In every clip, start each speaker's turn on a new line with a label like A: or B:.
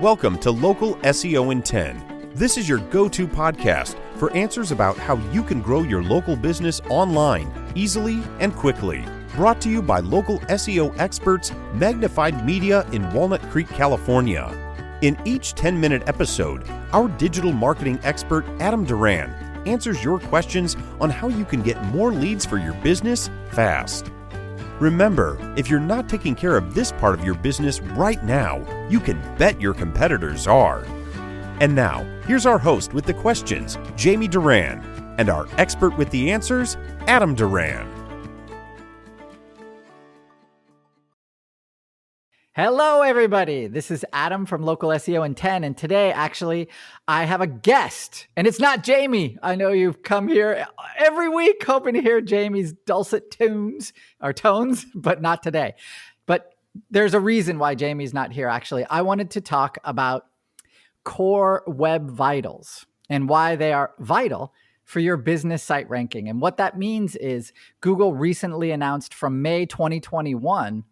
A: Welcome to Local SEO in 10. This is your go-to podcast for answers about how you can grow your local business online easily and quickly. Brought to you by local SEO experts, Magnified Media in Walnut Creek, California. In each 10-minute episode, our digital marketing expert, Adam Duran, answers your questions on how you can get more leads for your business fast. Remember, if you're not taking care of this part of your business right now, you can bet your competitors are. And now, here's our host with the questions, Jamie Duran, and our expert with the answers, Adam Duran.
B: Hello, everybody. This is Adam from Local SEO in 10. And today, actually, I have a guest. And it's not Jamie. I know you've come here every week hoping to hear Jamie's dulcet tones, but not today. But there's a reason why Jamie's not here, actually. I wanted to talk about core web vitals and why they are vital for your business site ranking. And what that means is Google recently announced from May 2021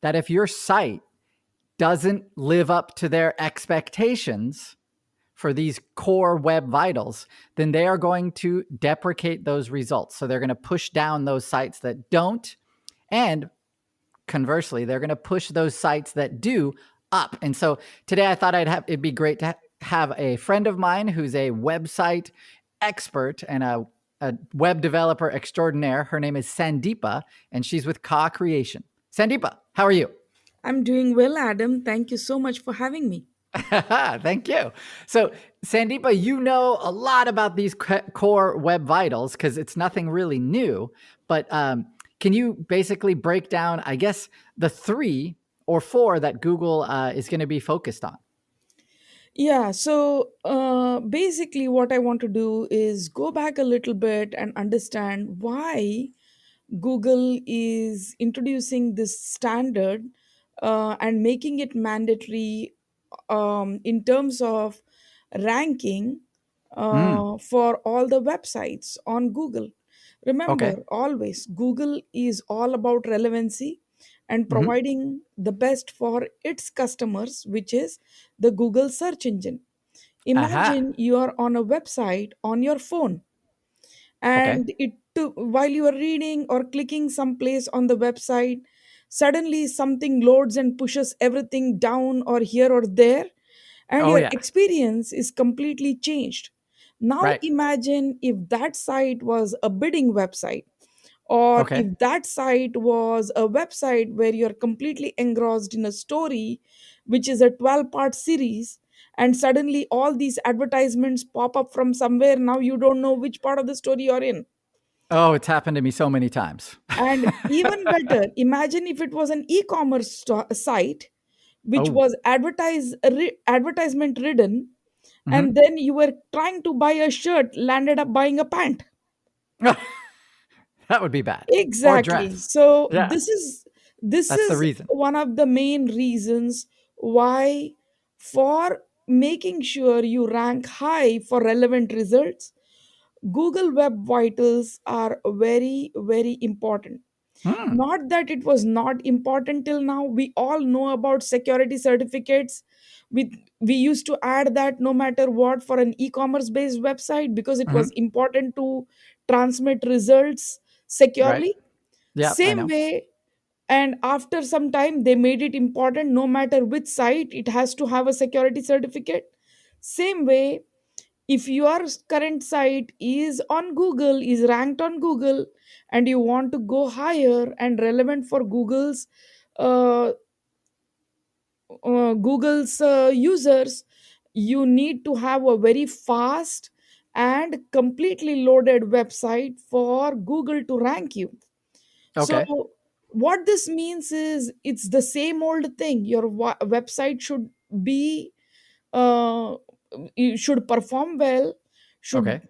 B: that if your site doesn't live up to their expectations for these core web vitals, then they are going to deprecate those results. So they're going to push down those sites that don't. And conversely, they're going to push those sites that do up. And so today I thought it'd be great to have a friend of mine who's a website expert and a web developer extraordinaire. Her name is Sandeepa, and she's with Ka Creation. Sandeepa, how are you?
C: I'm doing well, Adam. Thank you so much for having me.
B: Thank you. So, Sandeepa, you know a lot about these core web vitals because it's nothing really new. But can you basically break down, I guess, the 3 or 4 that Google is going to be focused on?
C: Yeah, so basically, what I want to do is go back a little bit and understand why Google is introducing this standard and making it mandatory in terms of ranking for all the websites on Google. Remember,
B: Okay.
C: always, Google is all about relevancy and providing the best for its customers, which is the Google search engine.
B: Aha.
C: Imagine you are on a website on your phone
B: Okay.
C: and while you are reading or clicking someplace on the website, suddenly something loads and pushes everything down or here or there, and
B: Oh,
C: your
B: yeah.
C: experience is completely changed. Now
B: Right.
C: imagine if that site was a bidding website, or
B: Okay.
C: if that site was a website where you're completely engrossed in a story which is a 12-part series, and suddenly all these advertisements pop up from somewhere. Now you don't know which part of the story you're in.
B: Oh, it's happened to me so many times.
C: And even better, imagine if it was an e-commerce site which
B: Oh.
C: was advertisement ridden, and
B: Mhm.
C: then you were trying to buy a shirt, landed up buying a pant.
B: That would be bad. Or
C: Exactly.
B: dress.
C: So
B: Yeah,
C: this
B: that's the
C: is
B: reason.
C: one of the main reasons why, for making sure you rank high for relevant results, Google Web Vitals are very, very important.
B: Hmm.
C: Not that it was not important till now. We all know about security certificates. We used to add that no matter what for an e-commerce based website, because it was
B: Mhm.
C: important to transmit results
B: Right.
C: securely.
B: Yep, I
C: Same
B: know.
C: way, and after some time they made it important, no matter which site, it has to have a security certificate. Same way, if your current site is on Google, is ranked on Google, and you want to go higher and relevant for uh, Google's users, you need to have a very fast and completely loaded website for Google to rank you. So
B: Okay.
C: what this means is it's the same old thing. Your website should be uh, you should perform well,
B: Okay.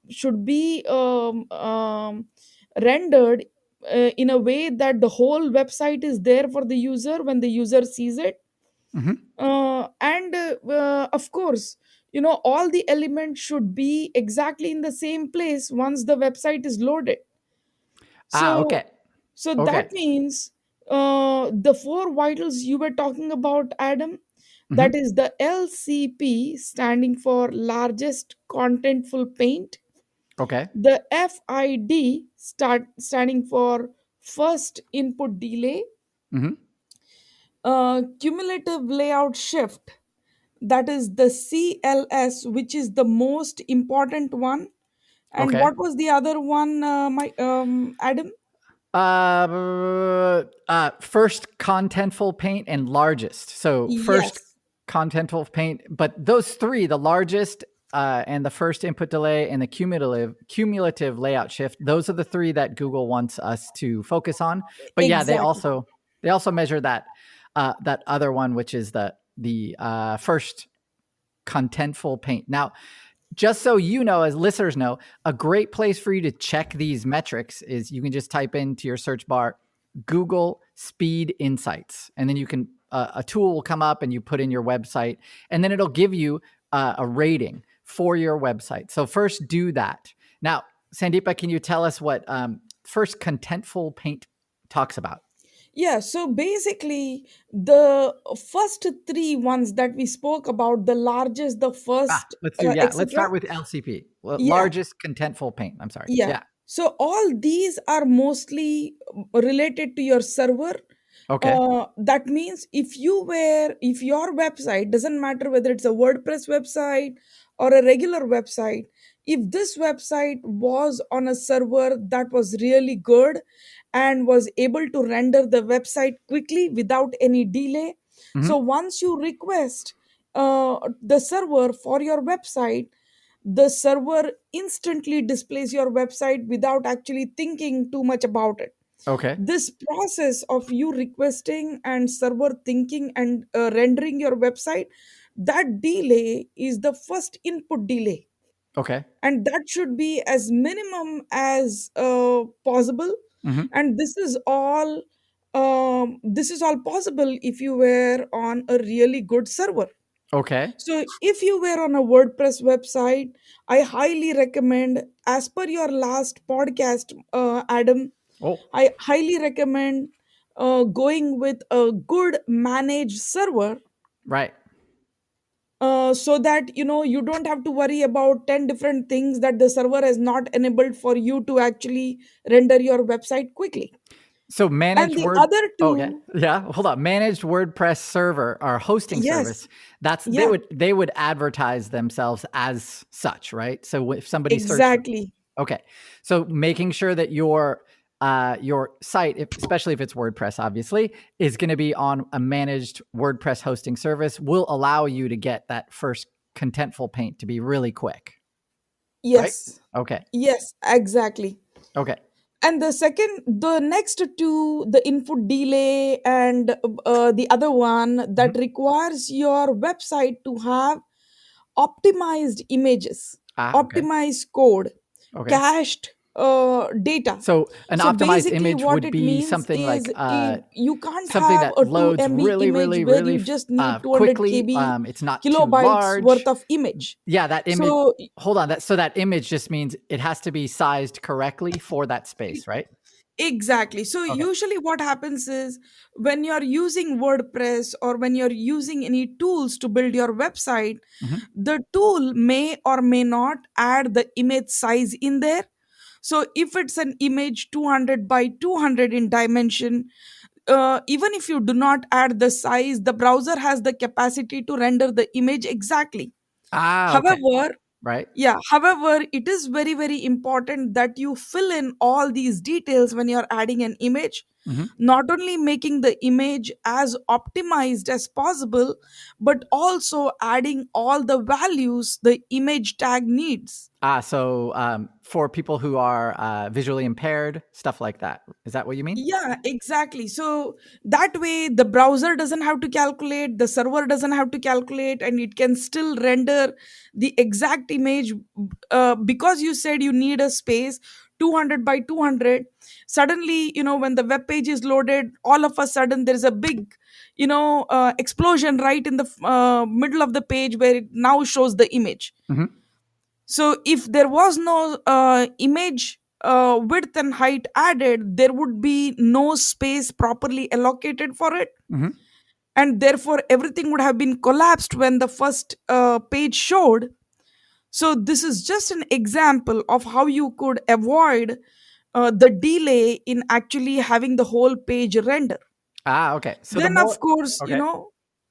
C: should be rendered in a way that the whole website is there for the user when the user sees it.
B: Mhm.
C: And of course, all the elements should be exactly in the same place once the website is loaded.
B: Okay.
C: So that
B: Okay.
C: means the 4 vitals you were talking about, Adam, That is the LCP, standing for largest contentful paint.
B: Okay.
C: The FID, standing for first input delay.
B: Hmm.
C: Cumulative layout shift, that is the CLS, which is the most important one. And
B: Okay.
C: what was the other one, my Adam?
B: First contentful paint and largest. So first
C: Yes,
B: contentful paint, but those three, the largest, and the first input delay and the cumulative layout shift, those are the three that Google wants us to focus on. But yeah,
C: exactly.
B: they also measure that that other one, which is the first contentful paint. Now, just so you know, as listeners know, a great place for you to check these metrics is you can just type into your search bar Google Speed Insights, and then you can a tool will come up and you put in your website, and then it'll give you a rating for your website. So first do that. Now, Sandeepa, can you tell us what first contentful paint talks about?
C: Yeah, so basically, the first three ones that we spoke about, the largest, the first,
B: Let's
C: etc.
B: start with LCP,
C: Yeah,
B: largest contentful paint. I'm sorry.
C: yeah.
B: Yeah.
C: So all these are mostly related to your server.
B: Okay.
C: That means if your website, doesn't matter whether it's a WordPress website or a regular website, if this website was on a server that was really good and was able to render the website quickly without any delay,
B: Hmm.
C: so once you request the server for your website, the server instantly displays your website without actually thinking too much about it.
B: Okay.
C: This process of you requesting and server thinking and rendering your website, that delay is the first input delay,
B: Okay.
C: and that should be as minimum as possible.
B: Hmm.
C: And this is all possible if you were on a really good server.
B: Okay.
C: So if you were on a WordPress website, I highly recommend, as per your last podcast, Adam,
B: Oh,
C: I highly recommend going with a good managed server,
B: right.
C: so that you don't have to worry about 10 different things that the server has not enabled for you to actually render your website quickly.
B: So
C: And
B: managed
C: the
B: word.
C: other
B: Okay.
C: two,
B: Yeah. Hold on. Managed WordPress server or hosting service.
C: yes,
B: That's
C: yeah,
B: they would advertise themselves as such, right? So if somebody searched.
C: exactly.
B: Okay. So making sure that your site, especially if it's WordPress, obviously, is going to be on a managed WordPress hosting service will allow you to get that first contentful paint to be really quick, right?
C: Yes,
B: Okay.
C: yes, exactly.
B: Okay.
C: And the next two, the input delay and the other one
B: Mhm.
C: that requires your website to have optimized images,
B: Ah, okay.
C: optimized code,
B: Okay.
C: cached data.
B: So an
C: So
B: optimized
C: basically,
B: image
C: what
B: would
C: it
B: be
C: means
B: something like
C: is, you can't
B: something
C: have
B: that
C: a
B: loads
C: 2 MB
B: really,
C: image
B: really,
C: where
B: really
C: you just need 200
B: quickly.
C: KB
B: It's not too
C: kilobytes worth
B: large.
C: of image.
B: Yeah, that image.
C: So
B: Hold on. That image just means it has to be sized correctly for that space, right?
C: exactly. So
B: Okay.
C: usually what happens is, when you're using WordPress or when you're using any tools to build your website,
B: Hmm.
C: the tool may or may not add the image size in there. So if it's an image 200 by 200 in dimension, even if you do not add the size, the browser has the capacity to render the image exactly.
B: Ah, okay.
C: However,
B: Right.
C: yeah, however, it is very, very important that you fill in all these details when you're adding an image,
B: Hmm.
C: not only making the image as optimized as possible, but also adding all the values the image tag needs.
B: So for people who are visually impaired, stuff like that. Is that what you mean?
C: Yeah, exactly. So that way, the browser doesn't have to calculate, the server doesn't have to calculate, and it can still render the exact image. Because you said you need a space 200 by 200, suddenly, when the web page is loaded, all of a sudden there's a big, explosion right in the middle of the page where it now shows the image.
B: Hmm.
C: So if there was no image width and height added, there would be no space properly allocated for it.
B: Hmm.
C: and therefore everything would have been collapsed when the first page showed. So this is just an example of how you could avoid the delay in actually having the whole page render.
B: Okay. So the
C: Then
B: more,
C: of course,
B: okay.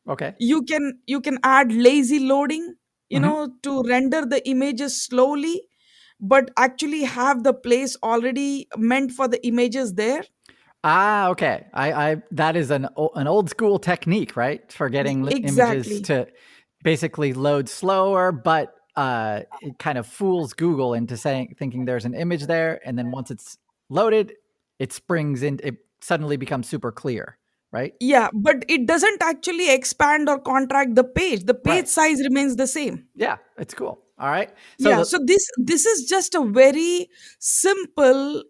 B: Okay.
C: you can add lazy loading,
B: Mhm.
C: to render the images slowly, but actually have the place already meant for the images there.
B: Okay. I that is an old school technique, right? For getting images
C: Exactly.
B: to basically load slower, but it kind of fools Google into thinking there's an image there, and then once it's loaded, it suddenly becomes super clear, right?
C: Yeah, but it doesn't actually expand or contract the page. The page
B: Right.
C: size remains the same.
B: Yeah, it's cool. All right. So
C: Yeah, so this is just a very simple,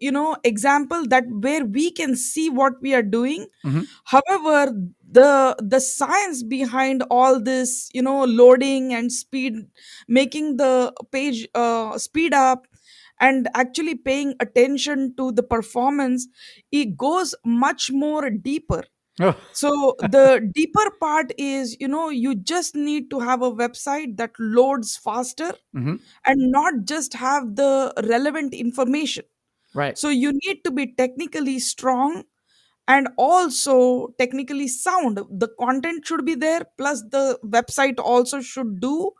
C: example that where we can see what we are doing.
B: mhm.
C: However, the science behind all this, loading and speed, making the page speed up, and actually paying attention to the performance, it goes much more deeper.
B: Oh,
C: So the deeper part is, you just need to have a website that loads faster
B: mhm.
C: and not just have the relevant information.
B: Right.
C: So you need to be technically strong and also technically sound. The content should be there, plus the website also should do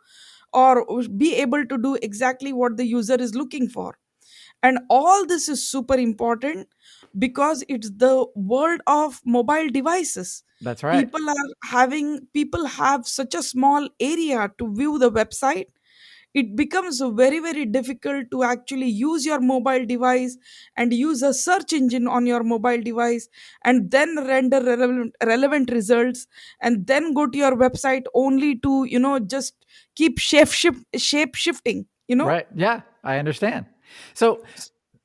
C: or be able to do exactly what the user is looking for. And all this is super important because it's the world of mobile devices.
B: That's right.
C: People have such a small area to view the website. It becomes very very difficult to actually use your mobile device and use a search engine on your mobile device and then render relevant results and then go to your website only to just keep shape shifting.
B: Right. Yeah, I understand. So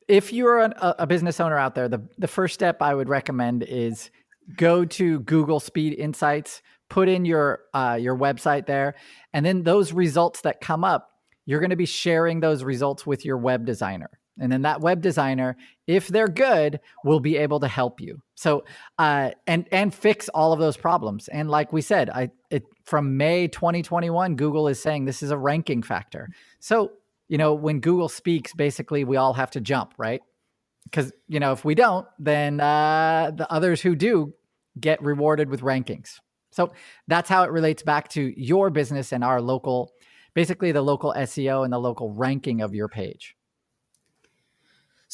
B: if you're a business owner out there, the first step I would recommend is go to Google Speed Insights, put in your website there, and then those results that come up, you're going to be sharing those results with your web designer. And then that web designer, if they're good, will be able to help you. So and fix all of those problems. And like we said, from May 2021, Google is saying this is a ranking factor. So when Google speaks, basically we all have to jump, right? Because if we don't, then the others who do get rewarded with rankings. So that's how it relates back to your business and our local, basically the local SEO and the local ranking of your page.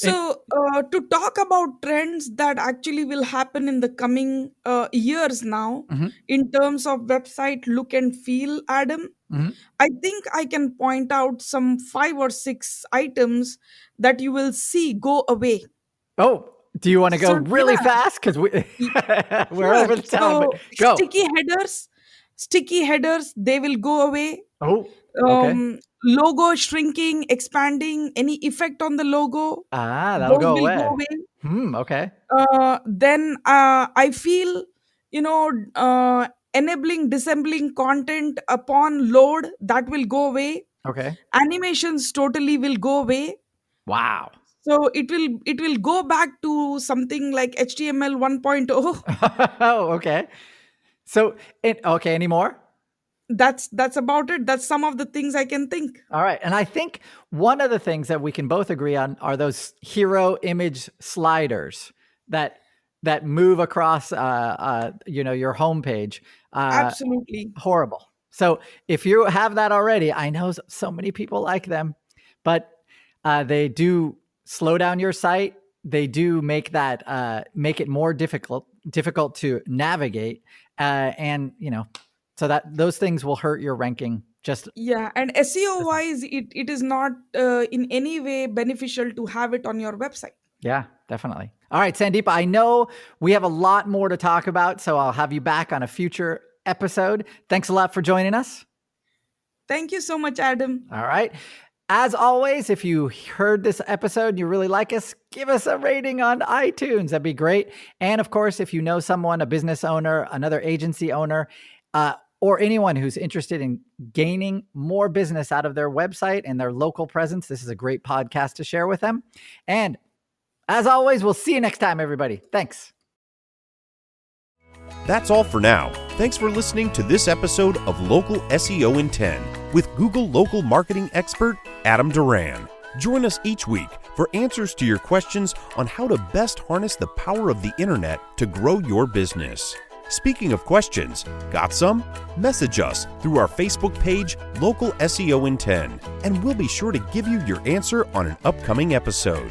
B: And,
C: So, to talk about trends that actually will happen in the coming years now,
B: mhm,
C: in terms of website look and feel, Adam,
B: mhm.
C: I think I can point out some 5 or 6 items that you will see go away.
B: Oh, do you want to go
C: So,
B: really
C: yeah,
B: fast? Because
C: y-
B: we're
C: sure.
B: over the time, but
C: So,
B: go.
C: sticky headers, they will go away.
B: Oh, okay.
C: Logo shrinking, expanding, any effect on the logo,
B: That'll
C: those
B: go
C: will go
B: away.
C: away.
B: Okay.
C: Then I feel, you know enabling disassembling content upon load, that will go away.
B: Okay.
C: Animations totally will go away.
B: Wow.
C: So it will go back to something like HTML 1.0.
B: Oh, okay. So, okay, any more?
C: That's about it. That's some of the things I can think.
B: All right. And I think one of the things that we can both agree on are those hero image sliders that move across your homepage.
C: Absolutely.
B: Horrible. So if you have that already, I know so many people like them, but they do slow down your site. They do make it more difficult to navigate, and so that those things will hurt your ranking. Just
C: Yeah, and SEO wise, it is not in any way beneficial to have it on your website.
B: yeah, definitely. All right, Sandeepa, I know we have a lot more to talk about, so I'll have you back on a future episode. Thanks a lot for joining us.
C: Thank you so much, Adam.
B: All right. As always, if you heard this episode and you really like us, give us a rating on iTunes. That'd be great. And of course, if you know someone, a business owner, another agency owner, or anyone who's interested in gaining more business out of their website and their local presence, this is a great podcast to share with them. And as always, we'll see you next time, everybody. Thanks.
A: That's all for now. Thanks for listening to this episode of Local SEO in 10 with Google local marketing expert Adam Duran. Join us each week for answers to your questions on how to best harness the power of the internet to grow your business. Speaking of questions, got some? Message us through our Facebook page, Local SEO in 10, and we'll be sure to give you your answer on an upcoming episode.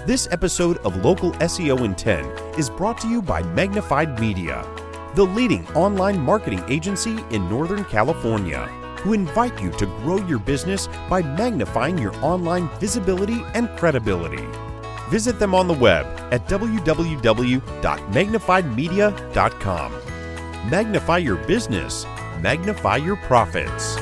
A: This episode of Local SEO in 10 is brought to you by Magnified Media, the leading online marketing agency in Northern California, who invite you to grow your business by magnifying your online visibility and credibility. Visit them on the web at www.magnifiedmedia.com. Magnify your business, magnify your profits.